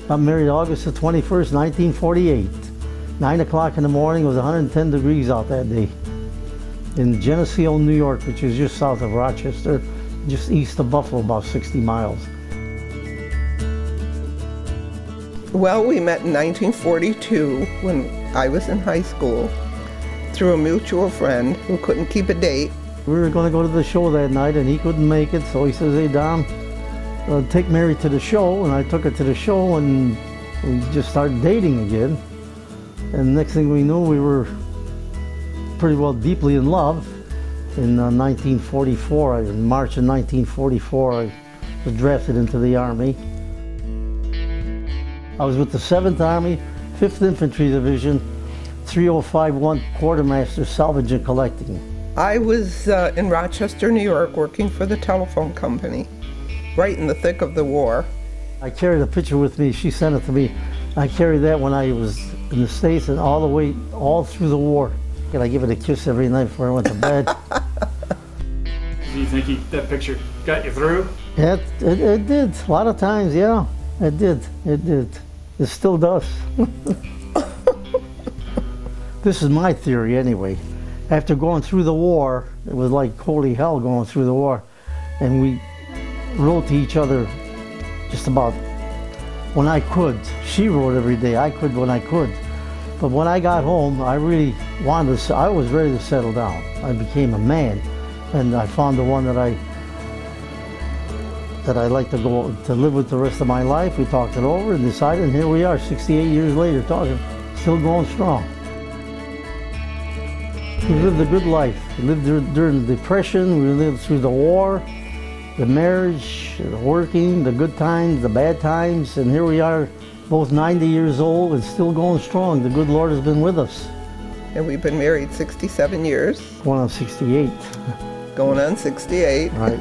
Got married August the 21st, 1948. 9 o'clock in the morning. It was 110 degrees out that day. In Geneseo, New York, which is just south of Rochester, just east of Buffalo, about 60 miles. Well, we met in 1942 when I was in high school through a mutual friend who couldn't keep a date. We were going to go to the show that night and he couldn't make it, so he says, "Hey Don, take Mary to the show." And I took her to the show and we just started dating again. And next thing we knew, we were pretty well deeply in love. In 1944, in March of 1944, I was drafted into the Army. I was with the 7th Army, 5th Infantry Division, 3051 Quartermaster Salvage and Collecting. I was in Rochester, New York, working for the telephone company, right in the thick of the war. I carried a picture with me. She sent it to me. I carried that when I was in the States and all through the war. And I give it a kiss every night before I went to bed. Do you think that picture got you through? It did. A lot of times, yeah. It did. It did. It still does. This is my theory anyway. After going through the war, it was like holy hell going through the war. And we wrote to each other just about when I could. She wrote every day. I could when I could. But when I got home, I really wanted to, I was ready to settle down. I became a man. And I found the one that I'd like to go to live with the rest of my life. We talked it over and decided, and here we are 68 years later talking, still going strong. We lived a good life. We lived during the Depression, we lived through the war, the marriage, the working, the good times, the bad times, and here we are both 90 years old and still going strong. The good Lord has been with us. And we've been married 67 years. Going on 68. Going on 68. Right.